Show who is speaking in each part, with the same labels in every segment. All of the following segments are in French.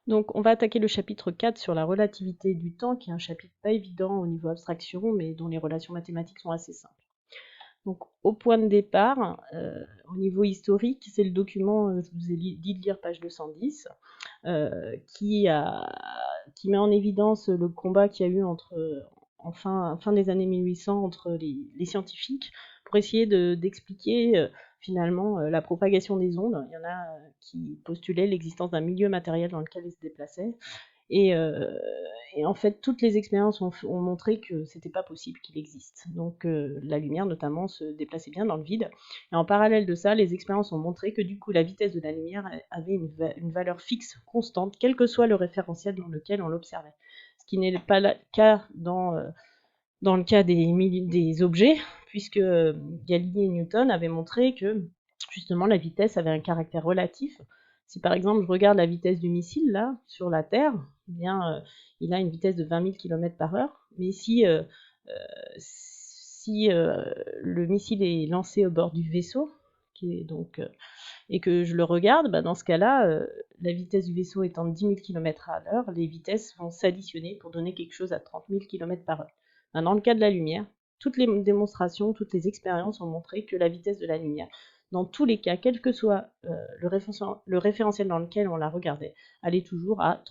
Speaker 1: Donc, on va attaquer le chapitre 4 sur la relativité du temps, qui est un chapitre pas évident au niveau abstraction, mais dont les relations mathématiques sont assez simples. Donc, au point de départ, au niveau historique, c'est le document, je vous ai dit de lire page 210, qui met en évidence le combat qu'il y a eu en fin des années 1800 entre les scientifiques pour essayer d'expliquer finalement la propagation des ondes. Il y en a qui postulaient l'existence d'un milieu matériel dans lequel ils se déplaçaient. Et en fait, toutes les expériences ont montré que c'était pas possible qu'il existe. Donc la lumière, notamment, se déplaçait bien dans le vide. Et en parallèle de ça, les expériences ont montré que du coup, la vitesse de la lumière avait une valeur fixe, constante, quel que soit le référentiel dans lequel on l'observait. Ce qui n'est pas le cas dans le cas des objets, puisque Galilée et Newton avaient montré que justement la vitesse avait un caractère relatif. Si par exemple je regarde la vitesse du missile là sur la Terre, eh bien il a une vitesse de 20 000 km par heure, mais si le missile est lancé au bord du vaisseau, qui est donc et que je le regarde, dans ce cas-là, la vitesse du vaisseau étant de 10 000 km à l'heure, les vitesses vont s'additionner pour donner quelque chose à 30 000 km par heure. Dans le cas de la lumière, toutes les démonstrations, toutes les expériences ont montré que la vitesse de la lumière, dans tous les cas, quel que soit le référentiel dans lequel on la regardait, allait toujours à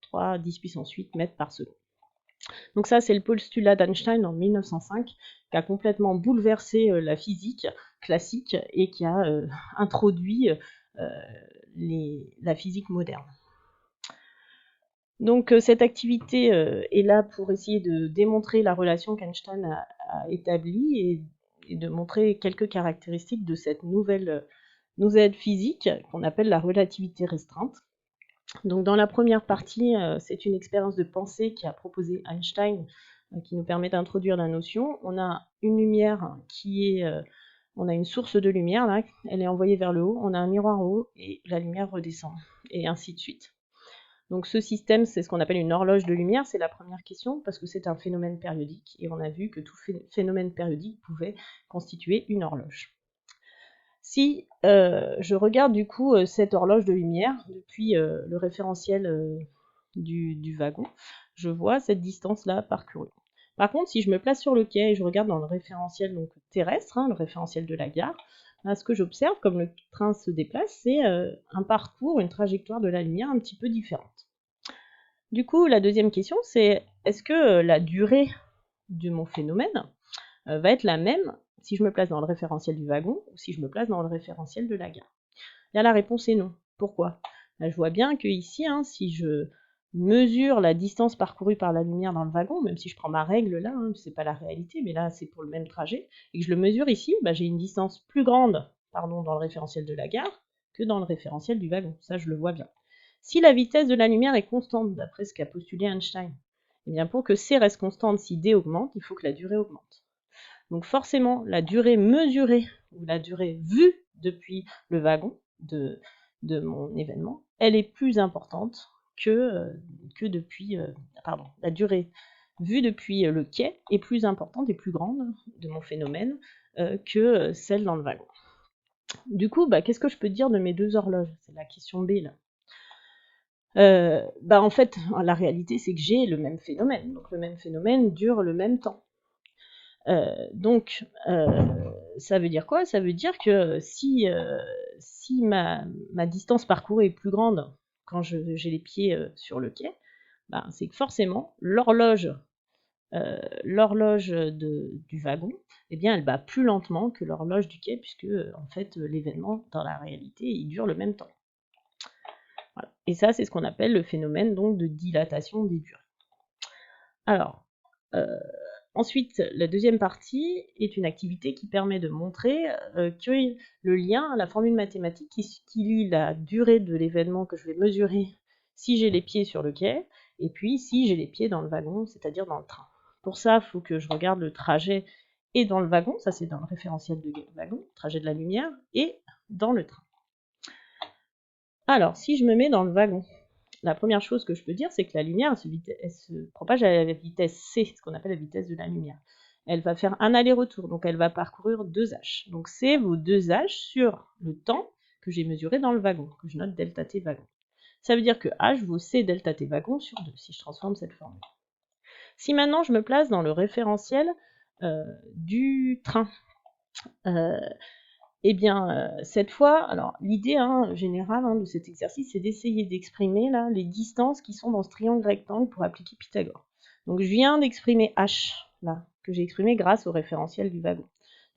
Speaker 1: 3 10 puissance 8 mètres par seconde. Donc ça, c'est le postulat d'Einstein en 1905, qui a complètement bouleversé la physique classique et qui a introduit la physique moderne. Donc cette activité est là pour essayer de démontrer la relation qu'Einstein a établie et de montrer quelques caractéristiques de cette nouvelle physique qu'on appelle la relativité restreinte. Donc dans la première partie, c'est une expérience de pensée qu'a proposé Einstein qui nous permet d'introduire la notion. On a une lumière on a une source de lumière là, elle est envoyée vers le haut, on a un miroir en haut et la lumière redescend, et ainsi de suite. Donc ce système, c'est ce qu'on appelle une horloge de lumière, c'est la première question, parce que c'est un phénomène périodique, et on a vu que tout phénomène périodique pouvait constituer une horloge. Si je regarde du coup cette horloge de lumière depuis le référentiel du wagon, je vois cette distance-là parcourue. Par contre, si je me place sur le quai et je regarde dans le référentiel donc, terrestre, le référentiel de la gare, ce que j'observe, comme le train se déplace, c'est un parcours, une trajectoire de la lumière un petit peu différente. Du coup, la deuxième question, c'est est-ce que la durée de mon phénomène va être la même si je me place dans le référentiel du wagon ou si je me place dans le référentiel de la gare? Là, la réponse est non. Pourquoi? Là, je vois bien que ici, si je mesure la distance parcourue par la lumière dans le wagon, même si je prends ma règle là, c'est pas la réalité, mais là c'est pour le même trajet, et que je le mesure ici, j'ai une distance plus grande dans le référentiel de la gare que dans le référentiel du wagon. Ça, je le vois bien. Si la vitesse de la lumière est constante, d'après ce qu'a postulé Einstein, eh bien pour que C reste constante, si D augmente, il faut que la durée augmente. Donc forcément, la durée mesurée, ou la durée vue depuis le wagon de mon événement, elle est plus importante que depuis... la durée vue depuis le quai est plus importante et plus grande de mon phénomène que celle dans le wagon. Du coup, qu'est-ce que je peux dire de mes deux horloges? C'est la question B, là. En fait, la réalité, c'est que j'ai le même phénomène. Donc le même phénomène dure le même temps. Donc, ça veut dire quoi? Ça veut dire que si ma distance parcourue est plus grande quand j'ai les pieds sur le quai, c'est que forcément, l'horloge du wagon, eh bien, elle bat plus lentement que l'horloge du quai, puisque en fait, l'événement, dans la réalité, il dure le même temps. Voilà. Et ça, c'est ce qu'on appelle le phénomène donc, de dilatation des durées. Alors, ensuite, la deuxième partie est une activité qui permet de montrer que le lien, la formule mathématique qui lie la durée de l'événement que je vais mesurer si j'ai les pieds sur le quai, et puis si j'ai les pieds dans le wagon, c'est-à-dire dans le train. Pour ça, il faut que je regarde le trajet et dans le wagon, ça c'est dans le référentiel de wagon, trajet de la lumière, et dans le train. Alors, si je me mets dans le wagon, la première chose que je peux dire, c'est que la lumière, elle se propage à la vitesse c, ce qu'on appelle la vitesse de la lumière. Elle va faire un aller-retour, donc elle va parcourir 2h. Donc c'est vos 2h sur le temps que j'ai mesuré dans le wagon, que je note delta t wagon. Ça veut dire que h vaut c delta t wagon sur 2, si je transforme cette formule. Si maintenant je me place dans le référentiel du train, eh bien, cette fois, alors l'idée générale de cet exercice, c'est d'essayer d'exprimer là les distances qui sont dans ce triangle rectangle pour appliquer Pythagore. Donc je viens d'exprimer h, là, que j'ai exprimé grâce au référentiel du wagon.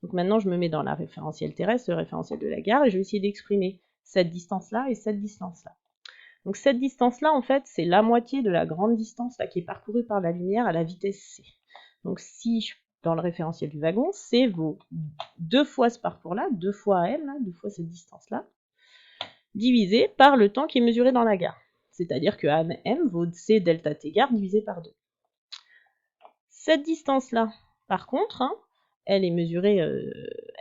Speaker 1: Donc maintenant, je me mets dans la référentiel terrestre, le référentiel de la gare, et je vais essayer d'exprimer cette distance-là et cette distance-là. Donc cette distance-là, en fait, c'est la moitié de la grande distance là, qui est parcourue par la lumière à la vitesse c. Donc si je dans le référentiel du wagon, c vaut 2 fois ce parcours-là, 2 fois m, 2 fois cette distance-là, divisé par le temps qui est mesuré dans la gare. C'est-à-dire que m vaut c delta t gare divisé par 2. Cette distance-là, par contre, elle est mesurée,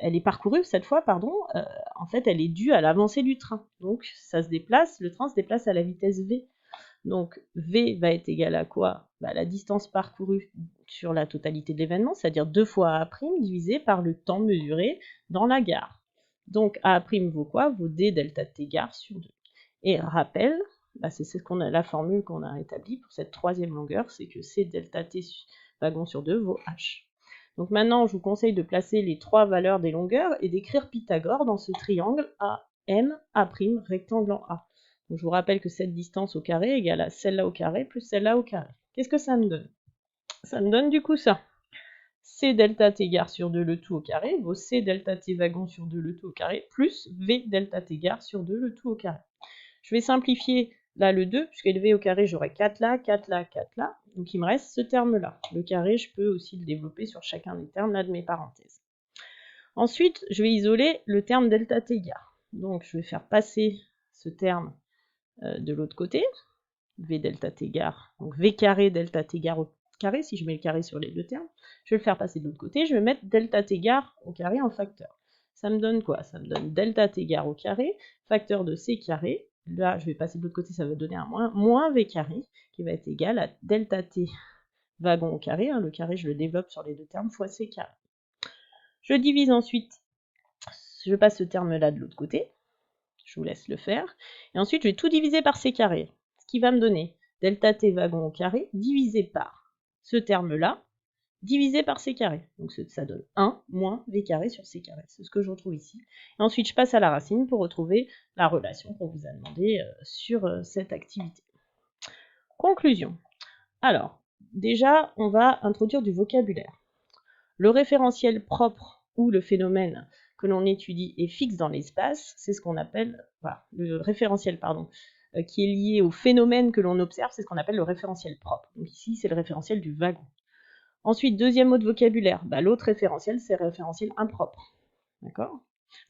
Speaker 1: elle est parcourue cette fois, en fait, elle est due à l'avancée du train. Donc ça se déplace, le train se déplace à la vitesse v. Donc v va être égal à quoi? La distance parcourue sur la totalité de l'événement, c'est-à-dire 2 fois a' divisé par le temps mesuré dans la gare. Donc a' vaut quoi? Vaut d delta t gare sur 2. Et rappel, c'est la formule qu'on a établie pour cette troisième longueur, c'est que c delta t wagon sur 2 vaut h. Donc maintenant, je vous conseille de placer les 3 valeurs des longueurs et d'écrire Pythagore dans ce triangle AM, A', rectangle en A. Donc je vous rappelle que cette distance au carré est égale à celle-là au carré plus celle-là au carré. Qu'est-ce que ça me donne? Ça me donne du coup ça. C delta t gare sur 2 le tout au carré vaut C delta t wagon sur 2 le tout au carré plus V delta t gare sur 2 le tout au carré. Je vais simplifier là le 2, puisque le V au carré, j'aurai 4 là, 4 là, 4 là. Donc il me reste ce terme-là. Le carré, je peux aussi le développer sur chacun des termes là de mes parenthèses. Ensuite, je vais isoler le terme delta t gare. Donc je vais faire passer ce terme de l'autre côté, V delta t gare, donc V carré delta t gare au carré, si je mets le carré sur les deux termes, je vais le faire passer de l'autre côté, je vais mettre delta t gare au carré en facteur. Ça me donne quoi? Ça me donne delta t gare au carré, facteur de c carré, là je vais passer de l'autre côté, ça va donner un moins v carré, qui va être égal à delta t wagon au carré, le carré je le développe sur les deux termes, fois c carré. Je divise ensuite, je passe ce terme là de l'autre côté, je vous laisse le faire, et ensuite je vais tout diviser par c carré, ce qui va me donner delta t wagon au carré divisé par ce terme-là, divisé par c carré. Donc ça donne 1 moins v carré sur c carré. C'est ce que je retrouve ici. Et ensuite, je passe à la racine pour retrouver la relation qu'on vous a demandé sur cette activité. Conclusion. Alors, déjà, on va introduire du vocabulaire. Le référentiel propre ou le phénomène que l'on étudie est fixe dans l'espace, c'est ce qu'on appelle, le référentiel, qui est lié au phénomène que l'on observe, c'est ce qu'on appelle le référentiel propre. Donc ici, c'est le référentiel du wagon. Ensuite, deuxième mot de vocabulaire, l'autre référentiel, c'est le référentiel impropre. D'accord?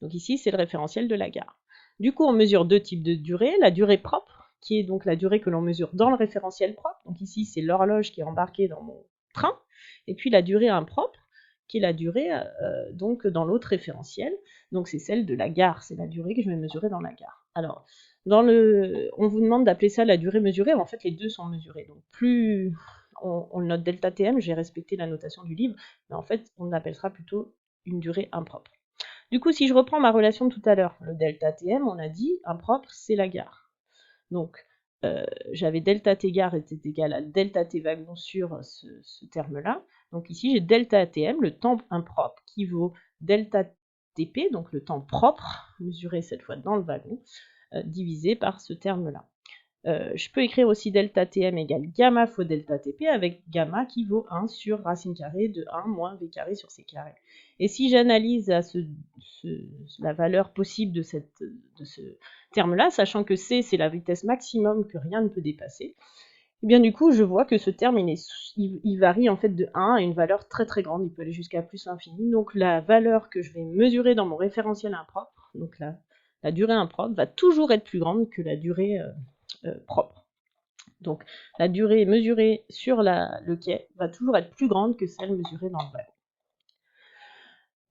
Speaker 1: Donc ici, c'est le référentiel de la gare. Du coup, on mesure deux types de durée, la durée propre, qui est donc la durée que l'on mesure dans le référentiel propre, donc ici, c'est l'horloge qui est embarquée dans mon train, et puis la durée impropre, qui est la durée donc dans l'autre référentiel, donc c'est celle de la gare, c'est la durée que je vais mesurer dans la gare. Alors, on vous demande d'appeler ça la durée mesurée, en fait les deux sont mesurés, donc plus on le note delta tm, j'ai respecté la notation du livre, mais en fait on appellera plutôt une durée impropre. Du coup, si je reprends ma relation de tout à l'heure, le delta tm, on a dit impropre, c'est la gare. Donc, j'avais delta t gare était égal à delta t wagon sur ce terme-là. Donc ici, j'ai delta tm, le temps impropre, qui vaut delta tp, donc le temps propre, mesuré cette fois dans le wagon, divisé par ce terme-là. Je peux écrire aussi delta tm égale gamma fois delta tp, avec gamma qui vaut 1 sur racine carrée de 1 moins v carré sur c carré. Et si j'analyse à la valeur possible de ce terme-là, sachant que c c'est la vitesse maximum que rien ne peut dépasser, et bien du coup je vois que ce terme il varie en fait de 1 à une valeur très très grande, il peut aller jusqu'à plus l'infini. Donc la valeur que je vais mesurer dans mon référentiel impropre, donc la durée impropre, va toujours être plus grande que la durée propre. Donc la durée mesurée sur le quai va toujours être plus grande que celle mesurée dans le wagon.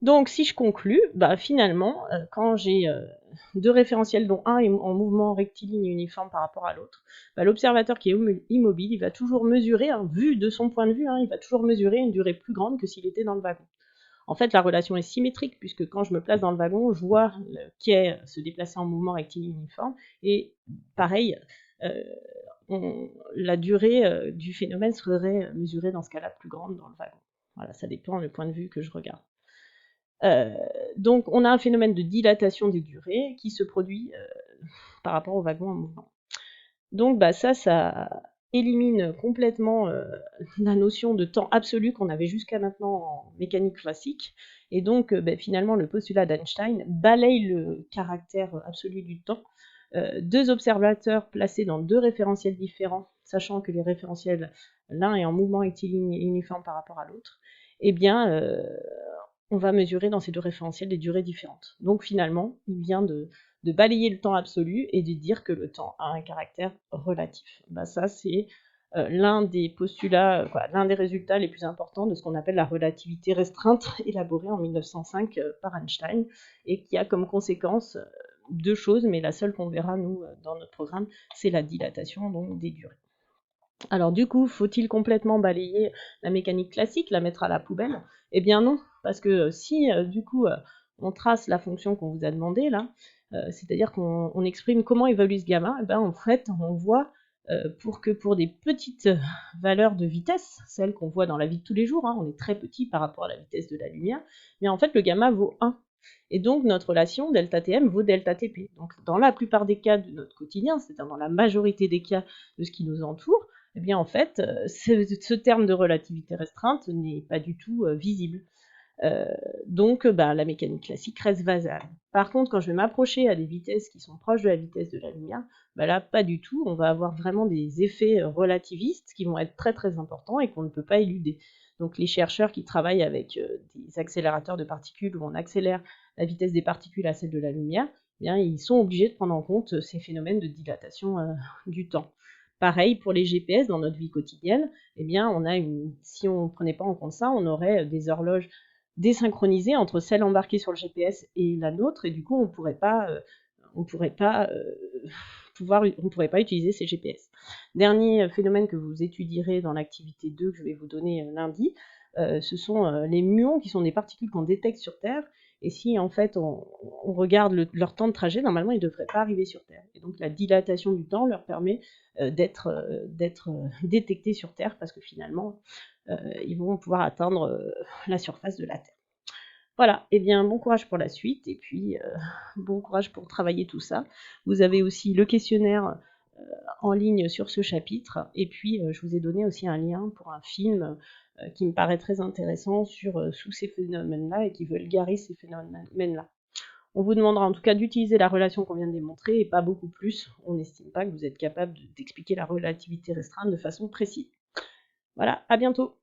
Speaker 1: Donc si je conclus, finalement, quand j'ai deux référentiels dont un est en mouvement rectiligne uniforme par rapport à l'autre, l'observateur qui est immobile, il va toujours mesurer, vu de son point de vue, il va toujours mesurer une durée plus grande que s'il était dans le wagon. En fait, la relation est symétrique, puisque quand je me place dans le wagon, je vois le quai se déplacer en mouvement rectiligne uniforme, et pareil, la durée du phénomène serait mesurée dans ce cas-là plus grande dans le wagon. Voilà, ça dépend du point de vue que je regarde. Donc on a un phénomène de dilatation des durées qui se produit par rapport au wagon en mouvement. Donc ça élimine complètement la notion de temps absolu qu'on avait jusqu'à maintenant en mécanique classique, et donc finalement le postulat d'Einstein balaye le caractère absolu du temps. Deux observateurs placés dans deux référentiels différents, sachant que les référentiels, l'un est en mouvement rectiligne et uniforme par rapport à l'autre, eh bien on va mesurer dans ces deux référentiels des durées différentes. Donc finalement, il vient de balayer le temps absolu et de dire que le temps a un caractère relatif. Ça, c'est l'un des postulats, l'un des résultats les plus importants de ce qu'on appelle la relativité restreinte, élaborée en 1905 par Einstein, et qui a comme conséquence deux choses, mais la seule qu'on verra, nous, dans notre programme, c'est la dilatation donc, des durées. Alors du coup, faut-il complètement balayer la mécanique classique, la mettre à la poubelle? Eh bien non, parce que si du coup on trace la fonction qu'on vous a demandé là, c'est-à-dire qu'on exprime comment évolue ce gamma, et ben en fait on voit pour des petites valeurs de vitesse, celles qu'on voit dans la vie de tous les jours, on est très petit par rapport à la vitesse de la lumière, mais en fait le gamma vaut 1. Et donc notre relation delta Tm vaut delta Tp. Donc dans la plupart des cas de notre quotidien, c'est-à-dire dans la majorité des cas de ce qui nous entoure, eh bien en fait, ce terme de relativité restreinte n'est pas du tout visible. Donc la mécanique classique reste basale. Par contre, quand je vais m'approcher à des vitesses qui sont proches de la vitesse de la lumière, là pas du tout, on va avoir vraiment des effets relativistes qui vont être très très importants et qu'on ne peut pas éluder. Donc les chercheurs qui travaillent avec des accélérateurs de particules où on accélère la vitesse des particules à celle de la lumière, eh bien, ils sont obligés de prendre en compte ces phénomènes de dilatation du temps. Pareil pour les GPS dans notre vie quotidienne, eh bien, si on ne prenait pas en compte ça, on aurait des horloges désynchronisées entre celle embarquée sur le GPS et la nôtre, et du coup, on ne pourrait pas utiliser ces GPS. Dernier phénomène que vous étudierez dans l'activité 2 que je vais vous donner lundi, ce sont les muons qui sont des particules qu'on détecte sur Terre, et si en fait on regarde leur temps de trajet, normalement ils ne devraient pas arriver sur Terre. Et donc la dilatation du temps leur permet d'être détectés sur Terre, parce que finalement ils vont pouvoir atteindre la surface de la Terre. Voilà, et bien bon courage pour la suite, et puis bon courage pour travailler tout ça. Vous avez aussi le questionnaire en ligne sur ce chapitre, et puis je vous ai donné aussi un lien pour un film qui me paraît très intéressant sous ces phénomènes-là et qui vulgarise ces phénomènes-là. On vous demandera en tout cas d'utiliser la relation qu'on vient de démontrer et pas beaucoup plus. On n'estime pas que vous êtes capable d'expliquer la relativité restreinte de façon précise. Voilà, à bientôt.